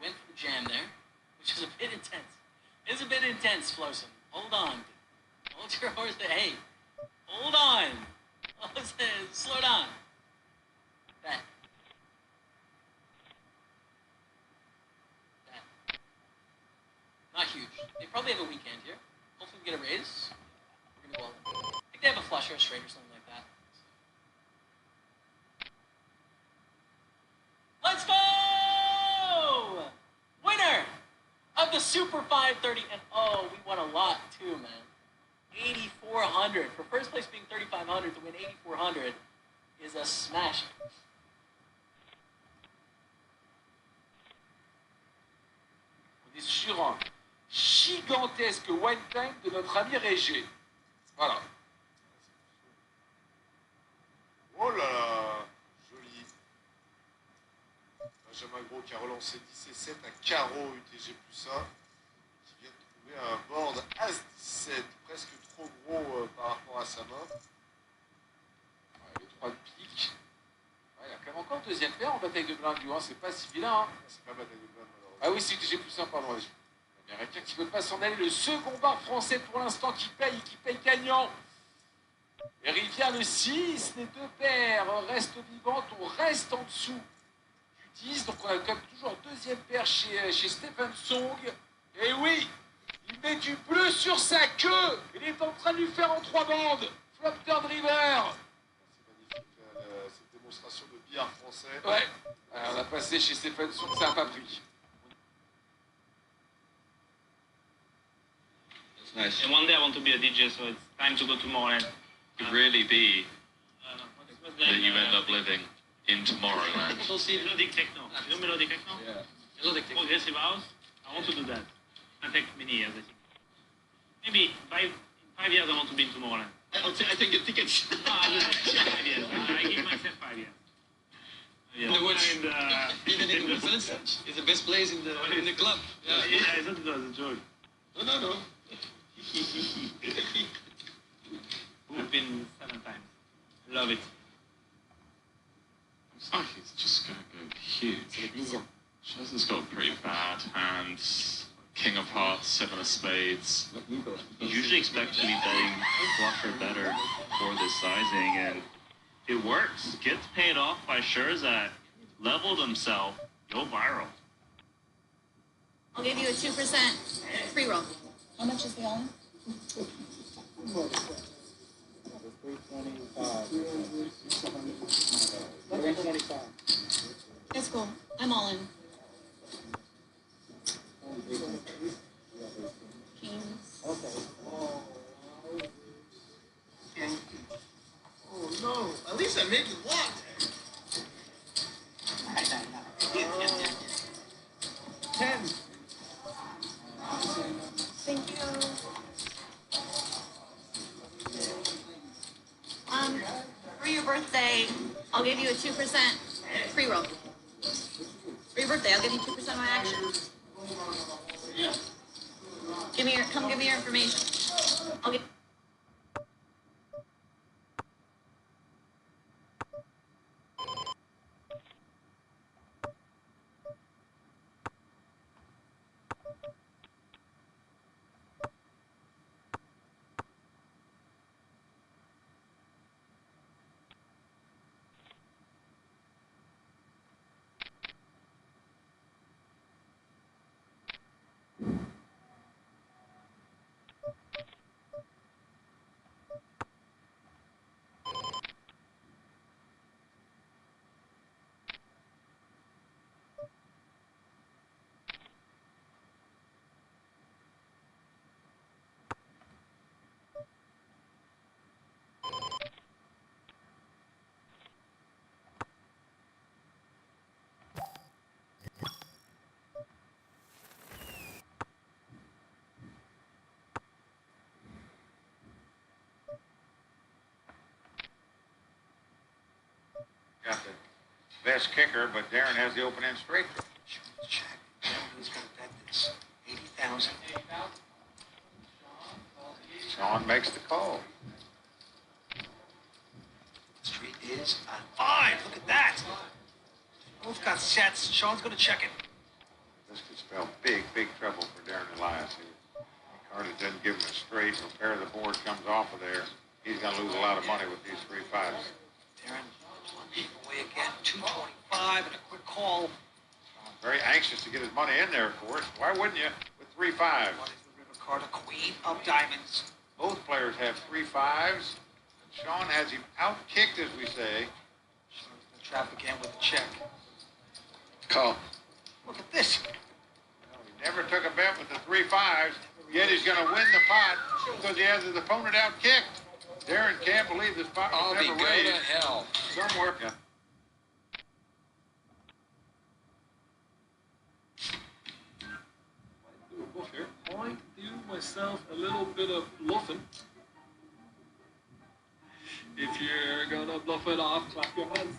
Went for the jam there, which is a bit intense. It's a bit intense, Florson. Hold on. Hold your horse there. Hey, hold on. Slow down. That. Not huge. They probably have a weekend here. Hopefully we get a raise. We're going to go all in. I think they have a flush or a straight or something like that. Let's go! Winner of the Super 530. And oh, we won a lot too, man. 8,400. For first place being 3,500 to win 8,400 is a smash. On est sur un gigantesque one time de notre ami Régé. Voilà. Oh là là, joli. Benjamin Gros qui a relancé 10 et 7 à carreau UTG plus 1. Qui vient de trouver un board As-17, presque trop gros par rapport à sa main. Ouais, les 3 de pique. Ouais, il y a quand même encore deuxième paire en bataille de blindes, lui. Hein. C'est pas si vilain. Hein. C'est pas bataille de blindes, malheureusement. Ah oui, c'est UTG plus 1, pardon. Il y a quelqu'un qui ne veut pas s'en aller. Le second bar français pour l'instant qui paye gagnant. Et Rivière le 6, les deux paires restent vivantes. On reste en dessous du 10. Donc on a quand même toujours deuxième paire chez Stephen Song. Et oui, il met du bleu sur sa queue. Il est en train de lui faire en 3 bandes. Flop turn river. C'est magnifique cette démonstration de billard français. Ouais, on a passé chez Stephen Song, ça n'a pas pris. Nice. And one day I want to be a DJ, so it's time to go Tomorrowland. Could really be that you end up living in Tomorrowland. Melodic techno. You know melodic techno? Yeah. Melodic techno. Progressive house. I want to do that. It takes many years, I think. Maybe in 5 years I want to be in Tomorrowland. I take your tickets. No, I will 5 years. I give myself 5 years. In the woods. Even in the village is the best place in the club. Yeah, I thought it was a joke. No. I've been 7 times. Love it. Looks like he's just going to go huge. Chess has got pretty bad hands. King of Hearts, 7 of Spades. You usually expect to be betting flush or better for this sizing, and it works. Gets paid off by Scherzer. Leveled himself. Go viral. I'll give you a 2% free roll. How much is the all-in? 325. That's cool. I'm all in. Kings. Okay. Oh no, at least I make it walk. 10. Thank you. For your birthday, I'll give you a 2% free roll. For your birthday, I'll give you 2% of my action. Come give me your information. I'll give. best kicker, but Darren has the open end straight. Check. Who's going to bet this? 80,000. Sean makes the call. Street is on 5. Look at that. Both got sets. Sean's going to check it. This could spell big, big trouble for Darren Elias here. Carter doesn't give him a straight, or pair of the board comes off of there. He's going to lose a lot of money with these 3 5s. Darren plunging away again. 225 and a quick call. Very anxious to get his money in there, of course. Why wouldn't you with 3 5s? What is the river card? A queen of diamonds. Both players have 3 5s. Sean has him out-kicked, as we say. Sean's going to trap again with a check. Call. Look at this. He never took a bet with the 3 5s, yet he's going to win the pot because he has his opponent out-kicked. Darren can't believe this pot was never raised. Go to hell. Somewhere. I do myself a little bit of bluffing. If you're gonna bluff it off, clap your hands.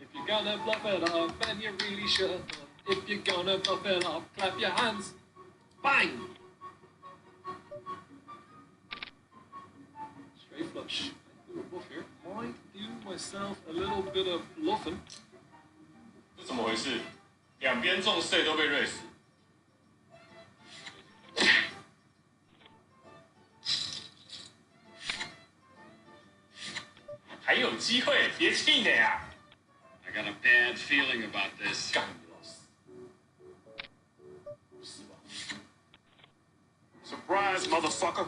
If you're gonna bluff it off, and you really should. If you're gonna bluff it off, clap your hands. Bang! Straight flush. I do a bluff here. I do myself a little bit of bluffing. 这怎么回事？两边中税都被瑞死。还有机会，别气馁啊！ I got a bad feeling about this. 干你老死！不是吧 Surprise, motherfucker.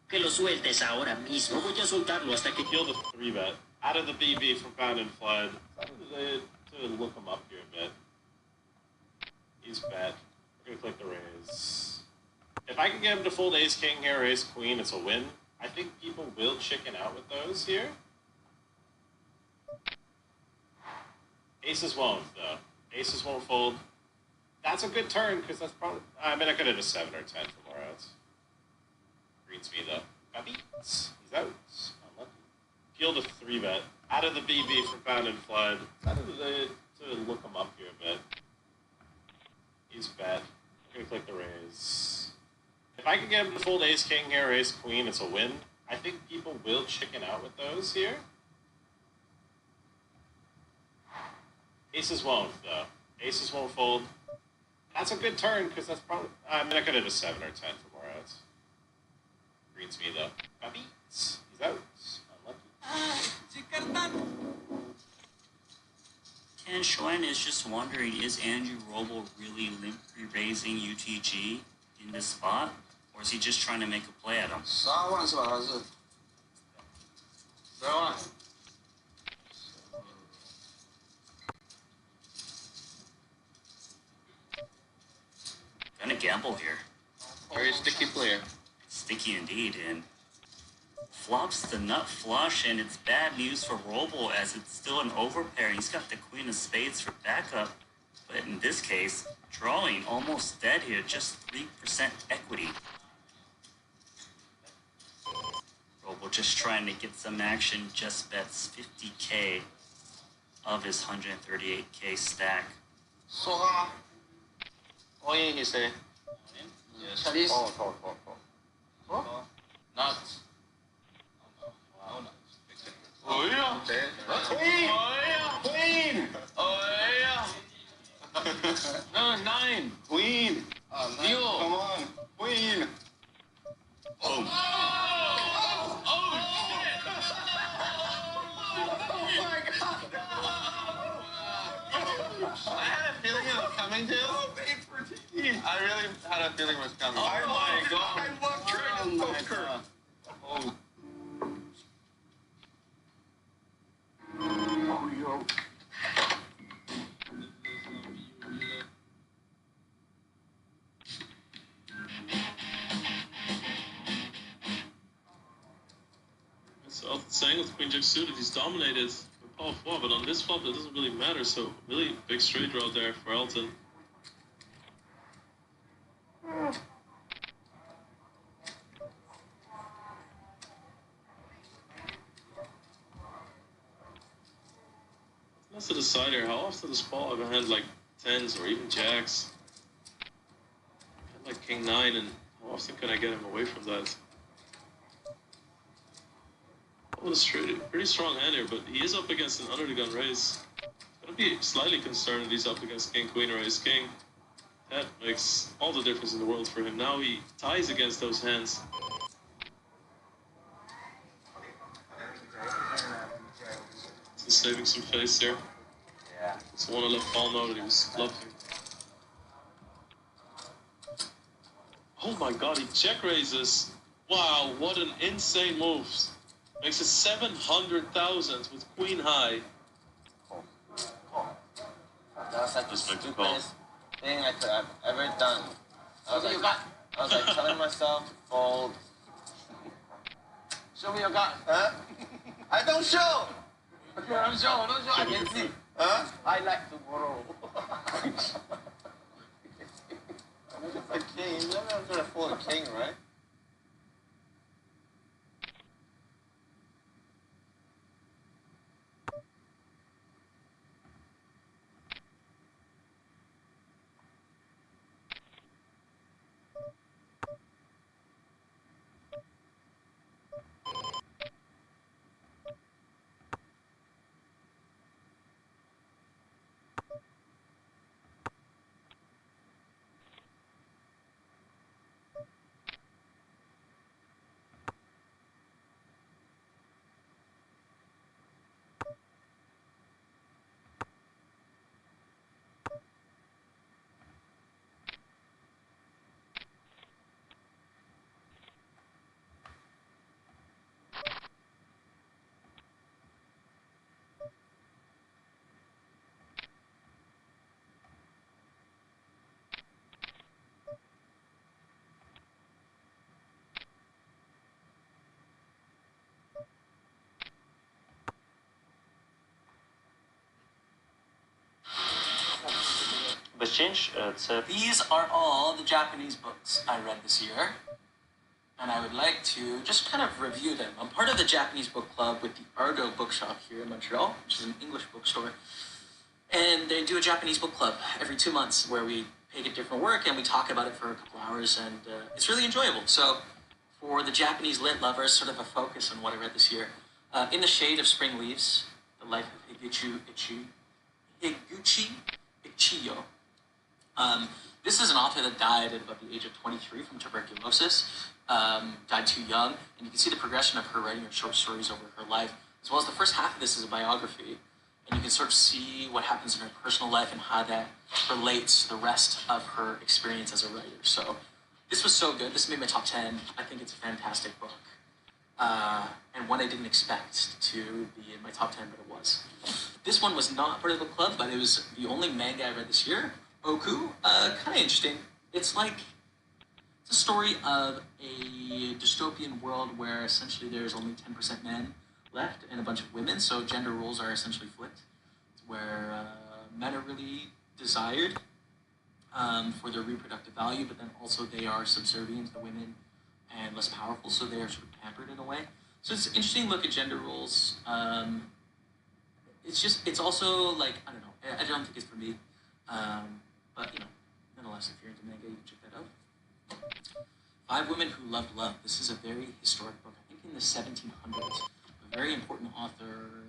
Que lo sueltes ahora mismo. Voy a soltarlo hasta que... Kill the 3 bet. Out of the BB from Pound and Flood. To look him up here a bit. He's bet. We're gonna click the raise. If I can get him to fold ace king here or ace queen, it's a win. I think people will chicken out with those here. Aces won't, though. Aces won't fold. That's a good turn, because that's probably... I mean, I could have a 7 or 10 for more outs. Reads me, though. Got beats. He's out. Unlucky. Peeled a 3 bet. Out of the BB for Pound and Flood. To look him up here a bit. He's bet. I'm gonna click the raise. If I can get him to fold ace king here or ace queen, it's a win. I think people will chicken out with those here. Aces won't, though. Aces won't fold. That's a good turn, because that's probably... I mean, I could have a 7 or 10 for more outs. Reads me, though. Got beats. He's out. Unlucky. Ken Schwen is just wondering, is Andrew Roble really raising UTG in this spot? Or is he just trying to make a play at him? 10万是吧？还是10万？ Gonna gamble here. Very sticky player. Sticky indeed, and flops the nut flush, and it's bad news for Roble as it's still an overpair. He's got the queen of spades for backup, but in this case, drawing almost dead here, just 3% equity. Roble just trying to get some action, just bets 50K of his 138K stack. Sora. All in, he say. Yes. Chinese. Call. Nuts. Oh yeah. Queen. Queen. Oh yeah. No, 9. Queen. Deal. Come on. Queen. Oh. Oh shit. Oh my god. I had a feeling it was coming too. I really had a feeling it was coming. Oh my god. I love trading poker. Oh. Oh, yo. So saying with Queen Jack suited, he's dominated with Paul flop, but on this flop that doesn't really matter. So really big straight draw there for Elton. That's the decider. How often does Paul have a hand like tens or even jacks? Like king 9, and how often can I get him away from that? Oh, that's pretty strong hand here, but he is up against an under the gun raise. Gonna be slightly concerned if he's up against king, queen, or ace king. That makes all the difference in the world for him. Now he ties against those hands. He's saving some face here. Yeah. Just want to let Paul know that he was bluffing. Oh my god, he check raises. Wow, what an insane move. Makes it 700,000 with queen high. That was like the Respectable. stupidest thing I could have ever done. I was like telling myself to fold. Show me your gut. Huh? I don't show. Don't show. I can see. Huh? I like the world. A king. You're never gonna fold a king, right? These are all the Japanese books I read this year, and I would like to just kind of review them. I'm part of the Japanese book club with the Argo bookshop here in Montreal, which is an English bookstore, and they do a Japanese book club every 2 months where we pick a different work and we talk about it for a couple hours, and it's really enjoyable. So for the Japanese lit lovers, sort of a focus on what I read this year. In the Shade of Spring Leaves, The Life of Higuchi Ichiyo. This is an author that died at about the age of 23 from tuberculosis, died too young, and you can see the progression of her writing her short stories over her life, as well as the first half of this is a biography, and you can sort of see what happens in her personal life and how that relates to the rest of her experience as a writer. So this was so good. This made my top 10. I think it's a fantastic book, and one I didn't expect to be in my top 10, but it was. This one was not part of the book club, but it was the only manga I read this year. Oku, kind of interesting. It's a story of a dystopian world where essentially there's only 10% men left and a bunch of women, so gender roles are essentially flipped, where men are really desired for their reproductive value, but then also they are subservient to the women and less powerful, so they are sort of pampered in a way. So it's an interesting look at gender roles. It's also like, I don't know, I don't think it's for me. But, nonetheless, if you're into manga, you can check that out. 5 Women Who Loved Love. This is a very historic book, I think in the 1700s. A very important author,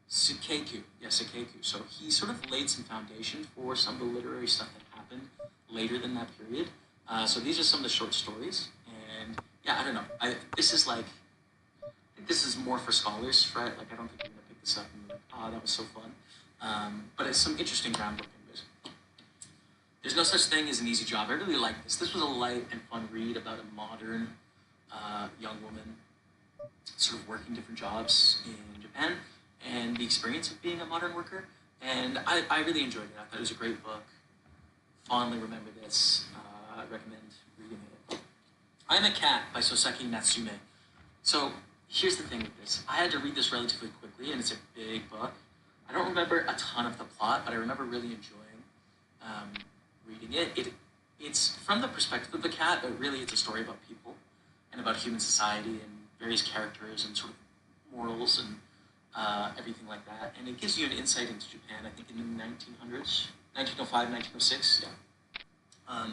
Sukeku. Yeah, Sukeku. So he sort of laid some foundation for some of the literary stuff that happened later than that period. So these are some of the short stories. And, yeah, I don't know. This is more for scholars, right? Like, I don't think you're going to pick this up and be like, that was so fun. But it's some interesting groundwork in this. There's no such thing as an easy job. I really like this. This was a light and fun read about a modern young woman sort of working different jobs in Japan and the experience of being a modern worker. And I really enjoyed it. I thought it was a great book. Fondly remember this. I recommend reading it. I'm a Cat by Soseki Natsume. So here's the thing with this. I had to read this relatively quickly, and it's a big book. I don't remember a ton of the plot, but I remember really enjoying reading it. It's from the perspective of the cat, but really it's a story about people and about human society and various characters and sort of morals and everything like that. And it gives you an insight into Japan, I think in the 1900s, 1905, 1906, yeah.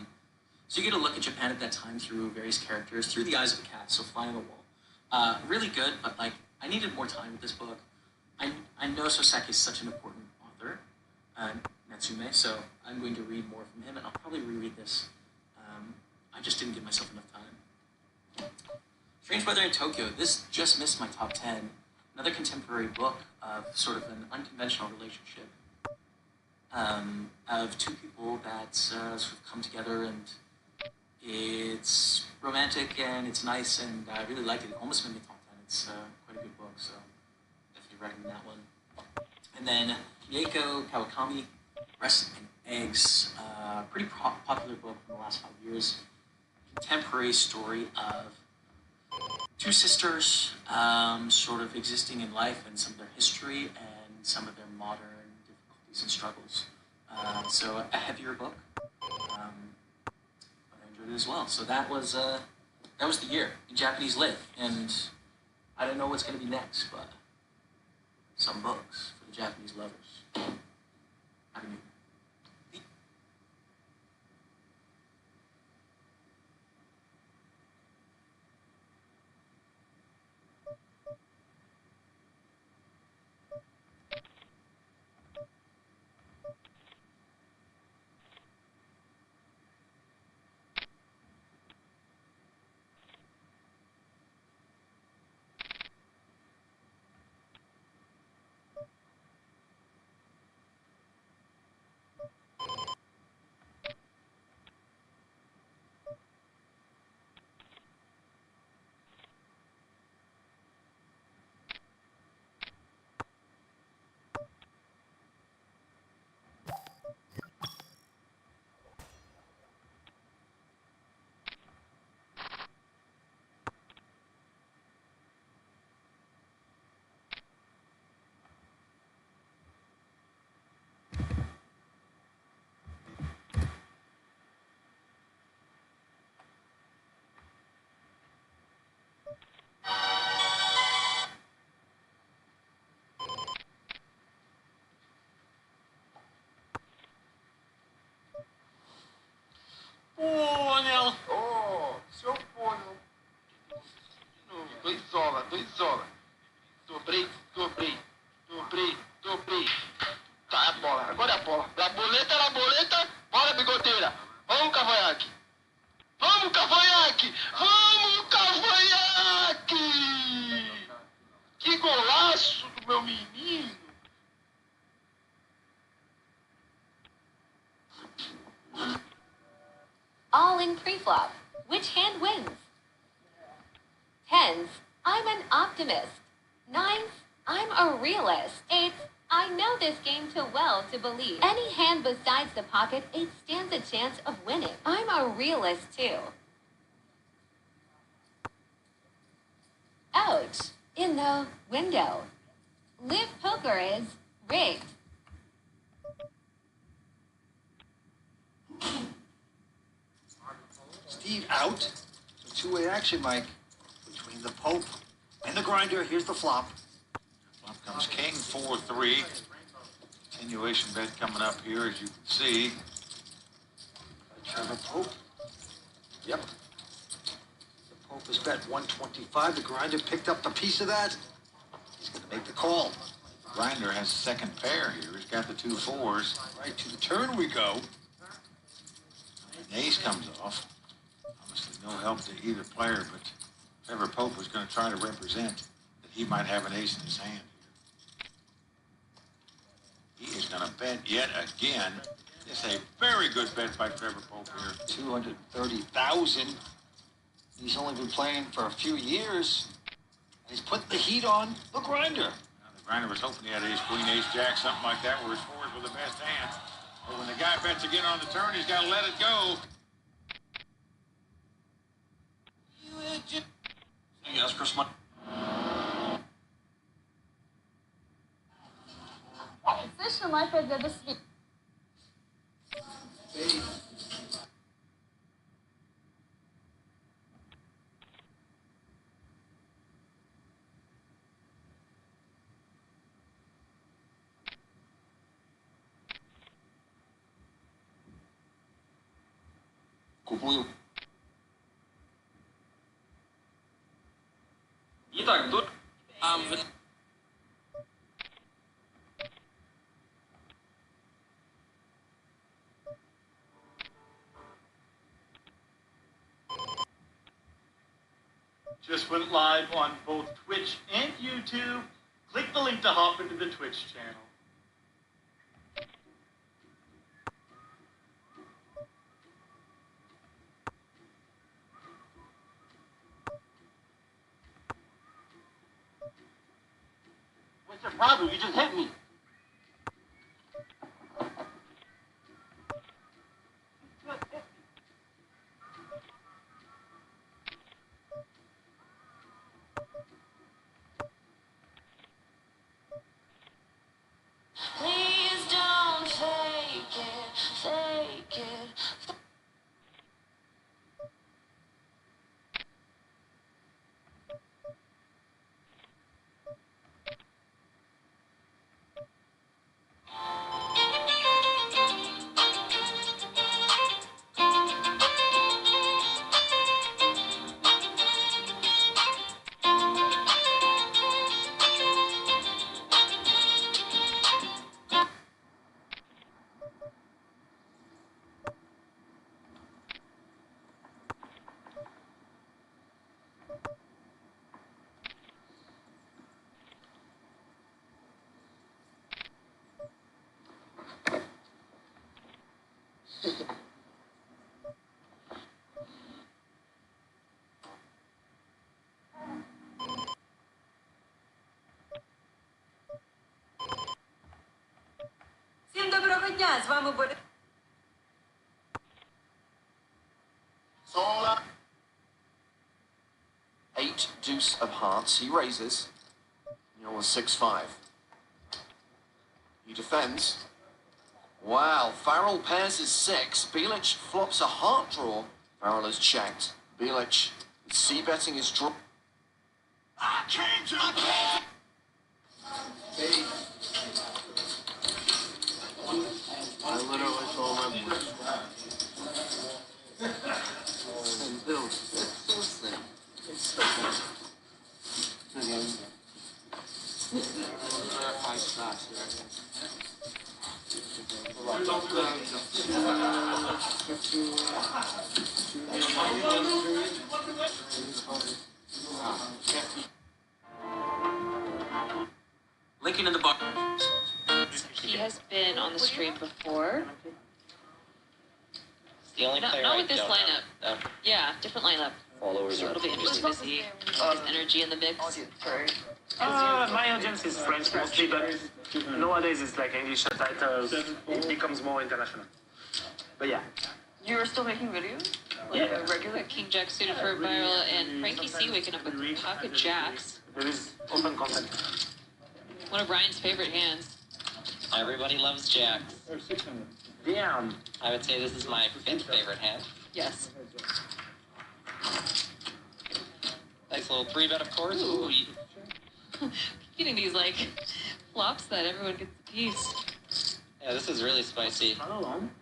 So you get a look at Japan at that time through various characters, through the eyes of a cat, so Fly on the Wall. Really good, but like, I needed more time with this book. I know Soseki is such an important author, Natsume, so I'm going to read more from him, and I'll probably reread this. I just didn't give myself enough time. Strange Weather in Tokyo, this just missed my top 10. Another contemporary book of sort of an unconventional relationship of two people that sort of come together, and it's romantic and it's nice, and I really like it. It almost made me top 10. It's quite a good book, so definitely recommend that one. And then Mieko Kawakami, Breast and Eggs, pretty popular book in the last 5 years. Contemporary story of two sisters sort of existing in life and some of their history and some of their modern difficulties and struggles. So a heavier book, but I enjoyed it as well. So that was the year in Japanese lit, and I don't know what's going to be next, but some books for the Japanese lovers. Happy New Year. Oh, seu pônei. 2 horas, 2 horas. Dobrei. Tá, a bola. Agora é a bola. La boleta. Bora, bigoteira. Vamos, cavanhaque. Vamos, cavanhaque. Que golaço do meu menino. All in pre-flop. Which hand wins? Tens, I'm an optimist. Nines, I'm a realist. Eights, I know this game too well to believe any hand besides the pocket, it stands a chance of winning. I'm a realist too. Ouch, in the window. Live poker is rigged. Steve out. So two-way action, Mike. Between the Pope and the grinder. Here's the flop. Flop comes king, 4-3. Continuation bet coming up here, as you can see. Trevor Pope. Yep. The Pope is bet 125. The grinder picked up the piece of that. He's going to make the call. Grinder has second pair here. He's got the 2 4s. Right to the turn we go. An ace comes off. Obviously no help to either player, but Trevor Pope was going to try to represent that he might have an ace in his hand here. He is going to bet yet again. It's a very good bet by Trevor Pope here. 230,000. He's only been playing for a few years. And he's putting the heat on the grinder. Now, the grinder was hoping he had ace, queen, ace, jack, something like that, where his 4s were the best hands. But when the guy bets again on the turn, he's got to let it go. Yes, Chris. Слышь, мой пойдет до свидания. Купую. Итак, тут... Just went live on both Twitch and YouTube. Click the link to hop into the Twitch channel. What's your problem? You just hit me. Please don't fake it, fake it. Всім доброго дня, з вами Борис. Sola. 8 deuce of hearts. He raises. You're 6-5. He defends. Wow, Farrell pairs his 6. Bielich flops a heart draw. Farrell is checked. Bielich is c-betting his draw. I came to I literally told my boys. Dude, it's so sick. It's so sick. High class, Linking in the bar. He has been on the stream before. The only player Not I with this don't lineup. know. Yeah, different lineup. Followers So it'll be interesting to see his energy in the mix. My audience is French mostly, but nowadays it's like English subtitles. It becomes more international. But yeah. You're still making videos? Like Yeah. a regular King Jack suited for viral and Frankie C waking up with pocket jacks. There is often content. One of Ryan's favorite hands. Everybody loves jacks. Damn. I would say this is my 5th favorite hand. Yes. Nice little 3-bet, of course. Ooh. Getting these like flops that everyone gets a piece. Yeah, this is really spicy.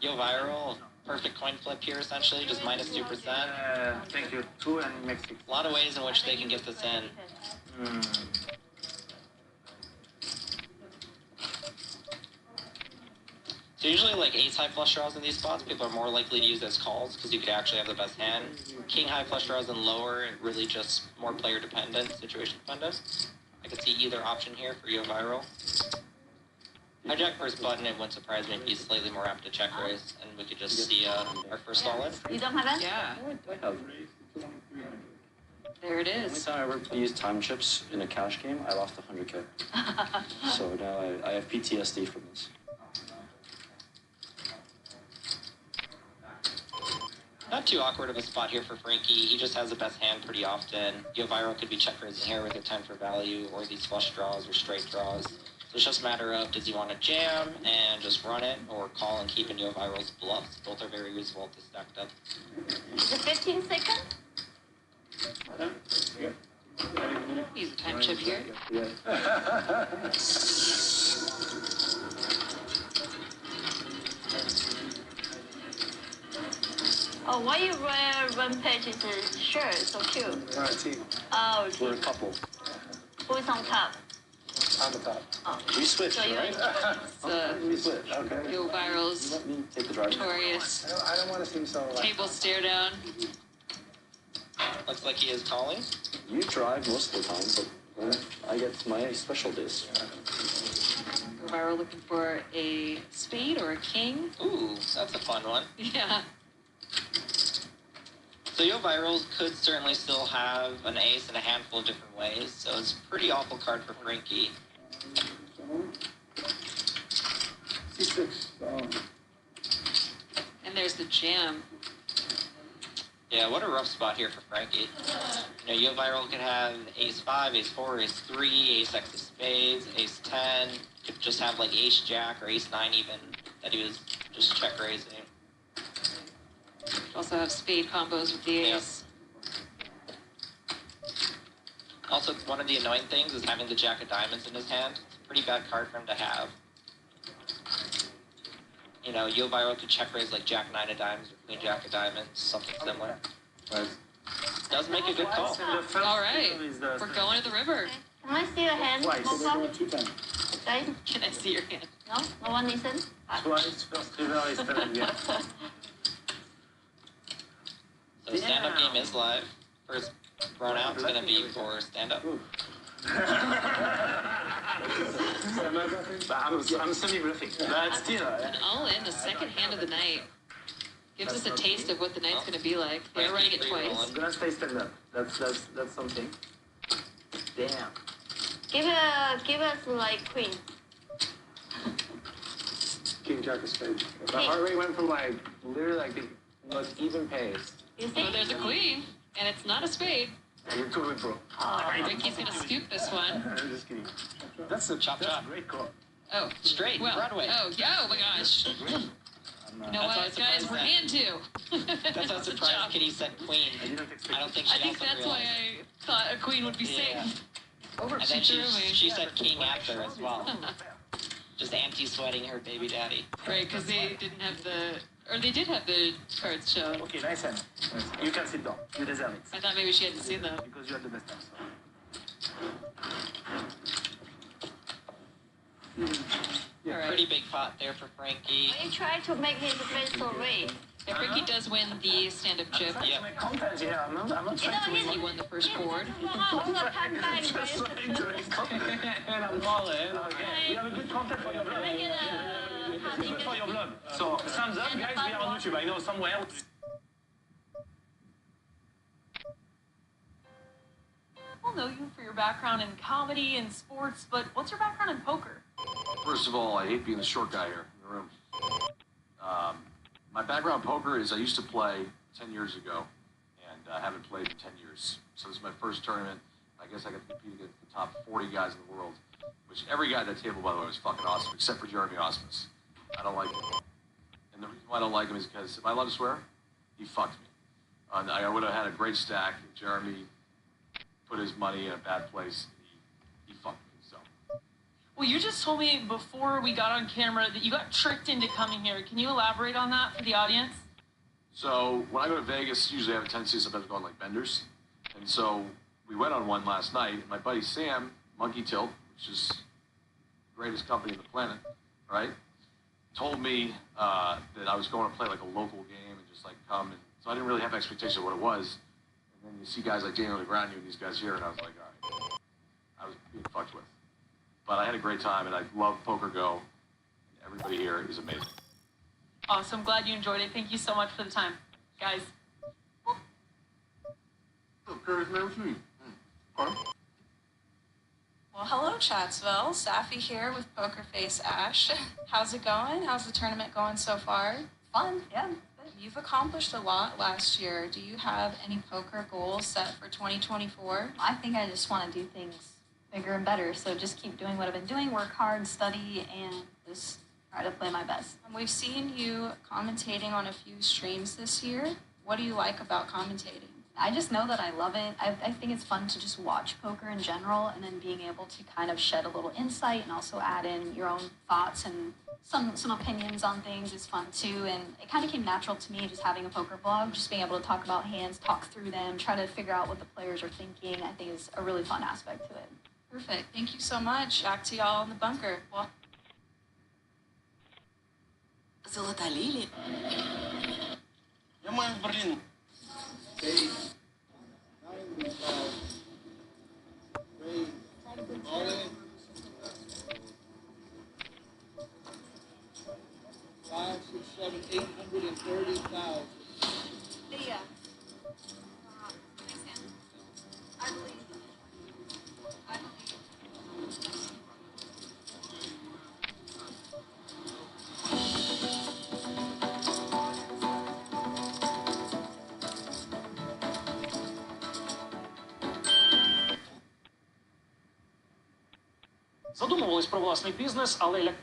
Yo viral, perfect coin flip here essentially, just minus 2%. Thank you. 2 and make 6. A lot of ways in which they can get this in. So usually like ace high flush draws in these spots, people are more likely to use as calls because you could actually have the best hand. King high flush draws and lower, really just more player dependent, situation dependent. I could see either option here for Yo viral. Hijack first button, it wouldn't surprise me if he's slightly more apt to check raise, and we could just see our first all in. You don't have it? Yeah. I have. There it The only is. time I ever used time chips in a cash game, I lost 100K. So now I have PTSD from this. Not too awkward of a spot here for Frankie. He just has the best hand pretty often. Yo viral could be check raising here with a 10 for value, or these flush draws or straight draws. So it's just a matter of, does he want to jam and just run it, or call and keep in Yo viral's bluffs? Both are very useful at this stacked up. Is it 15 seconds? Use a time chip here. Oh, Oh, why you wear Rampage's shirt? So cute. We're a team. Oh, We're a couple. who's on top? On the top. Oh. We switched, So you- right? We switched. Okay. Go Viral's Let me take the drive. notorious I don't want to seem so like. table stare down. Looks like he is calling. You drive most of the time, but I get my special days. Go Viral looking for a spade or a king. Ooh, that's a fun one. Yeah. So Yo Viral could certainly still have an ace in a handful of different ways, so it's a pretty awful card for Frankie. C6. And there's the jam. Yeah, what a rough spot here for Frankie. You know, Yo Viral could have ace 5, ace 4, ace 3, ace X of spades, ace 10. Could just have like ace jack or ace 9 even that he was just check raising. Also have spade combos with the ace. Also, one of the annoying things is having the jack of diamonds in his hand. It's a pretty bad card for him to have. You know, Yo Viral could check raise like jack 9 of diamonds or queen jack of diamonds, something similar. Right. Does make a good call. All right, we're going to the river. Can I see your hand? Twice. Papa? Guys? Can I see your hand? No? No one listen? Twice. First river is Canadian. So stand-up game is live. First thrown out is going to be for stand-up. I'm semi-bluffing. But still. An all-in, the second hand of the night. Gives us a taste of what the night's going to be like. They're running it twice. I'm gonna stay stand-up. That's something. Damn. Give us like queen. King jack of spades. The heart rate went from like literally like the most even pace. You Oh, see? there's a queen, and it's not a spade. You're too good, bro. Ricky's going to scoop this one. I'm just kidding. That's a great call. Oh, Straight, well, Broadway. Oh my gosh. You know what, guys, we're hand two. That's how surprised Kitty said queen. I don't think she I think also that's why realized. I thought a queen would be Yeah. safe. Over, And she then threw me. she said king after as well. Just anti-sweating her baby daddy. Right, because they didn't have the, or they did have the cards shown. Okay, nice hand. You can sit down. You deserve it. I thought maybe she hadn't seen them. Because you had the best answer. All right. Pretty big pot there for Frankie. Why you try to make his face so red? If Ricky does win the stand-up chip, Yep. Yeah, I'm not trying to he won the first board. All the time back, Just guys. trying to and I'm falling. Okay. We have a good content for your vlog. Good for your vlog. So, thumbs up, guys. We are on YouTube. I know somewhere. People know you for your background in comedy and sports, but what's your background in poker? First of all, I hate being the short guy here in the room. My background in poker is I used to play 10 years ago, and I haven't played in 10 years. So this is my first tournament. I guess I got to compete against the top 40 guys in the world, which every guy at that table, by the way, was fucking awesome, except for Jeremy Osmus. I don't like him. And the reason why I don't like him is because, am I allowed to swear? He fucked me. I would have had a great stack if Jeremy put his money in a bad place. He fucked me, so. Well, you just told me before we got on camera that you got tricked into coming here. Can you elaborate on that for the audience? So when I go to Vegas, usually I have a tendency sometimes to go on like benders. And so we went on one last night, and my buddy Sam, Monkey Tilt, which is the greatest company on the planet, right, told me that I was going to play like a local game and just like come. And so I didn't really have expectations of what it was. And then you see guys like Daniel Negreanu and these guys here, and I was like, all right, I was being fucked with. But I had a great time, and I love Poker Go. Everybody here is amazing. Awesome. Glad you enjoyed it. Thank you so much for the time. Guys. Well, hello, Chatsville. Safi here with Poker Face Ash. How's it going? How's the tournament going so far? Fun, yeah. You've accomplished a lot last year. Do you have any poker goals set for 2024? I think I just want to do things bigger and better. So just keep doing what I've been doing, work hard, study, and just try to play my best. We've seen you commentating on a few streams this year. What do you like about commentating? I just know that I love it. I think it's fun to just watch poker in general, and then being able to kind of shed a little insight and also add in your own thoughts and some opinions on things is fun too. And it kind of came natural to me just having a poker blog, just being able to talk about hands, talk through them, try to figure out what the players are thinking. I think is a really fun aspect to it. Perfect. Thank you so much. Back to y'all in the bunker. Well, Золота лілія. Я маю в Берлін. $5, $6, $7, $830,000. Leah. I believe. I believe. Задумувались про власний бізнес, але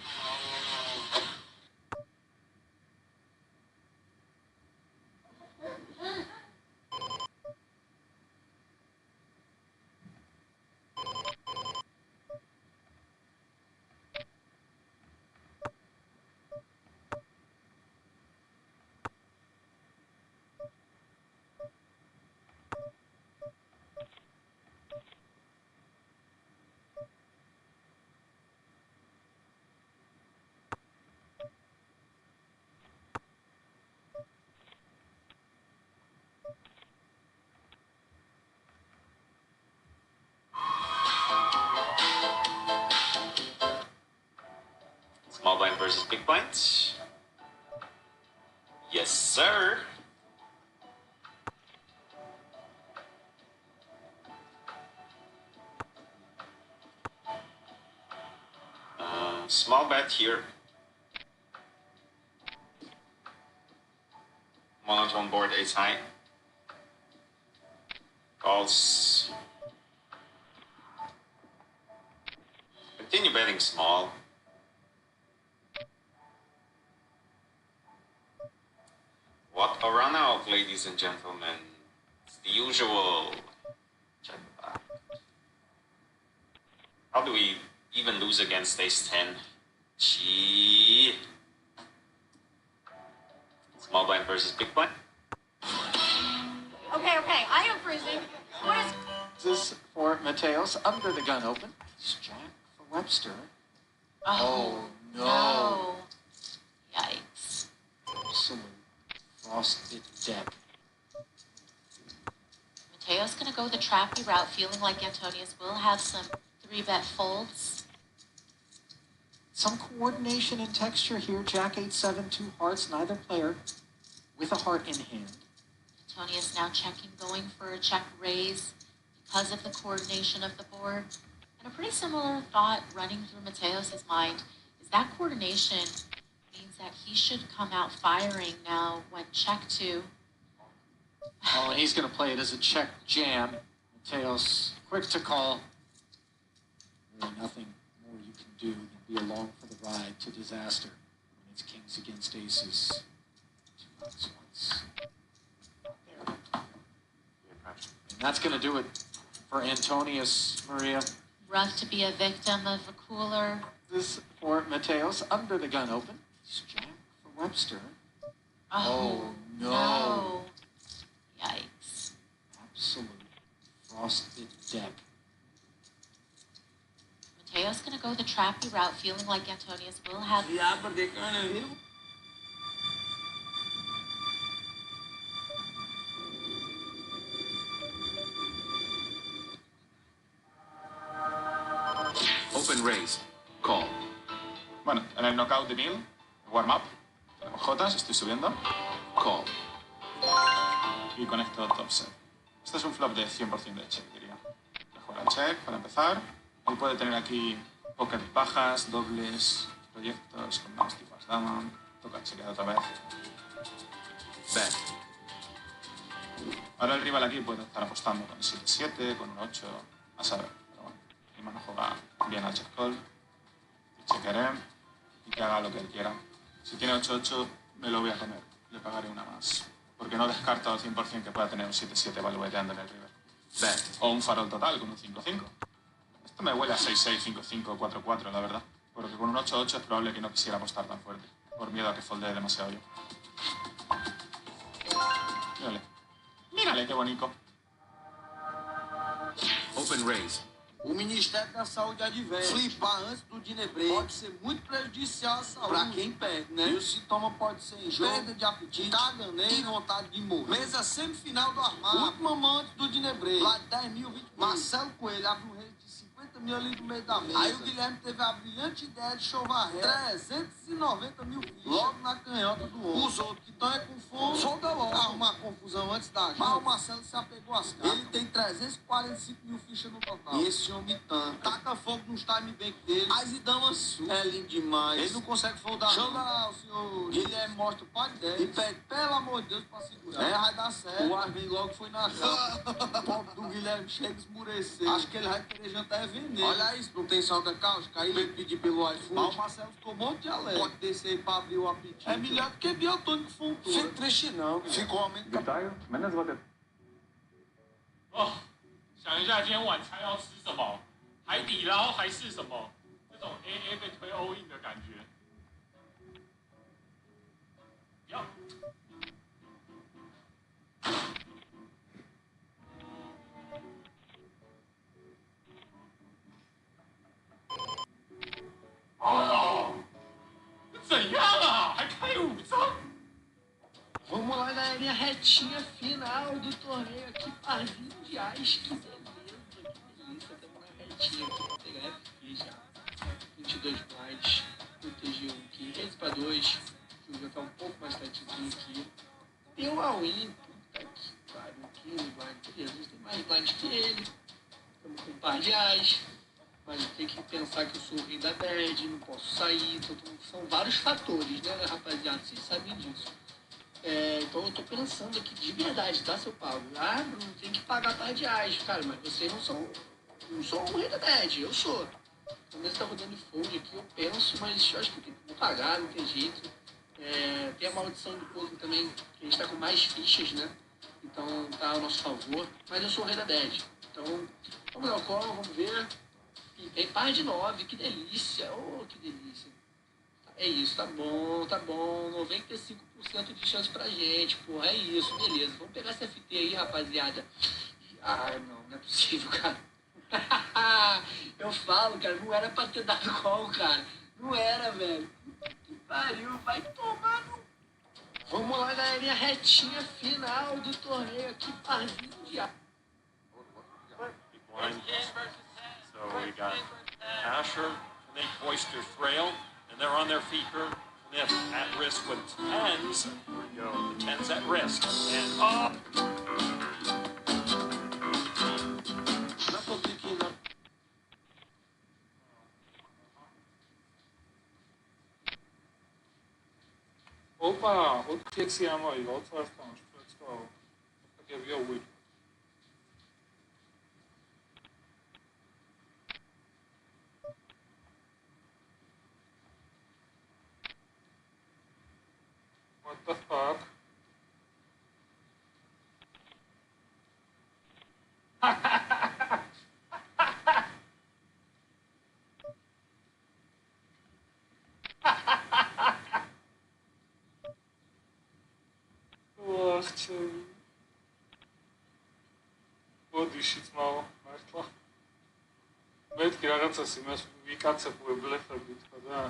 Small blind versus big blind. Yes, sir. Small bet here. Monotone board ace high. Calls. Continue betting small. What a run out, ladies and gentlemen. It's the usual. Check back. How do we even lose against ace 10? Gee. Small blind versus big blind. Okay, I am freezing. What is... This is for Mateos under the gun open. It's Jack for Webster. Oh, no. Yikes. Absolute frosted deck. Mateo's going to go the trappy route, feeling like Antonius will have some 3-bet folds. Some coordination and texture here. Jack 8-7, 2 hearts, neither player with a heart in hand. Antonius now checking, going for a check raise because of the coordination of the board. And a pretty similar thought running through Mateos' mind is that coordination means that he should come out firing now when check 2. Oh, and he's going to play it as a check jam. Mateos, quick to call. Really nothing more you can do than be along for the ride to disaster when it's kings against aces. 2 outs once. There. And that's going to do it for Antonius, Maria. Rough to be a victim of a cooler. This for Mateos under the gun open. It's Jack for Webster. Oh, no. Yikes. Absolute frosted deck. Mateo's going to go the trappy route, feeling like Antonius will have... Open raise. Call. Bueno, en el knockout de Bill, warm-up, tenemos Jotas, estoy subiendo. Call. Y conecto top set. Este es un flop de 100% de check, diría. Mejor el check para empezar. Él puede tener aquí pocket bajas, dobles, proyectos con más tipos dama. Toca chequear otra vez. Bet. Ahora el rival aquí puede estar apostando con 7-7, con un 8, a saber. Pero bueno, mi mano juega bien al check call. Y chequearé y que haga lo que él quiera. Si tiene 8-8, me lo voy a comer. Le pagaré una más. porque no descarto al 100% que pueda tener un 7-7 valueteando en el river. O un farol total con un 5-5. Esto me huele a 6-6, 5-5, 4-4, la verdad. Porque con un 8-8 es probable que no quisiera apostar tan fuerte, por miedo a que foldee demasiado yo. Mírale. Mírale, qué bonito. Open raise. O Ministério da Saúde adverte. Flipar antes do Dinebre pode ser muito prejudicial à saúde. Pra quem perde, né? E o sintoma pode ser enjoo, perda de apetite, caganeira e vontade de morrer. Mesa semifinal do armário. Última mão antes do Dinebre. Lá de 10 mil, 20 mil. Marcelo Coelho abre um rei de 50 mil ali no meio da mesa. Aí o Guilherme teve a brilhante ideia de chovar 390 mil fichas. Logo na canhota do outro. Os outros que estão com fome, solta logo. Arrumar confusão antes da gente. Mas o Marcelo se apegou às cartas. Ele tem 345 mil fichas no total. E esse homem tanca. Taca fogo nos time bank dele. Faz e dá uma surra. É lindo demais. Ele não consegue foldar. Show lá, o senhor. Guilherme mostra o par de 10. E pede, pelo amor de Deus, pra segurar. É, vai dar certo. O Armin logo foi na capa. O pobre do Guilherme chega a esmurecer. Acho que ele vai querer jantar veneno. Olha isso, não tem salda cáustica. Aí ele pedir pelo iPhone. Mas o Marcelo ficou muito de alegre. Pode descer aí pra abrir o apetite. É melhor do que biotônico fontura. Fica triste não. Ficou aumentando.哦，想一下今天晚餐要吃什么？海底捞还是什么？这种 AA 被推 all in 的感觉。哟。哦，怎样啊？还开5张？ Vamos lá, galerinha, retinha final do torneio aqui, parzinho de ás, que beleza, que delícia, estamos na retinha aqui, vou pegar FP já, 22 blinds, proteger um aqui, raise para 2, o jogo já tá um pouco mais tightzinho aqui, tem um all-in, puta que pariu, 15 blinds, beleza, a gente tem mais blinds que ele, estamos com um par de ás, mas tem que pensar que eu sou o rei da bad, não posso sair, então, são vários fatores, né, rapaziada, vocês sabem disso. Então eu tô pensando aqui de verdade, tá, seu Paulo? Ah, Bruno, tem que pagar par de reais, cara, mas vocês não são o rei da bad, eu sou. Então mesmo tá rodando fold aqui, eu penso, mas eu acho que eu tenho que pagar, não tem jeito. Tem a maldição do poker também, que a gente tá com mais fichas, né? Então tá ao nosso favor, mas eu sou o rei da bad. Então, vamos dar o call, vamos ver. E tem par de 9, que delícia, oh, que delícia. É isso, tá bom, 95% de chance pra gente, porra, é isso, beleza. Vamos pegar esse FT aí, rapaziada. Não é possível, cara. Eu falo, cara, não era pra ter dado call, cara. Não era, velho. Que pariu, vai tomar no... Vamos lá, galerinha, retinha final do torneio aqui, parzinho de ar. So we got Asher, Nate Boyster, Frail. And they're on their feet here. Smith at risk with 10s. Here we go. The 10s at risk. And up. Opa, outro que se ama aí, outro arcão. Let's go. Aqui havia o 8. What the fuck? Odlišiť malo, Martla. Vedky ragazza si mes vikacę były blefy, bitwa, da.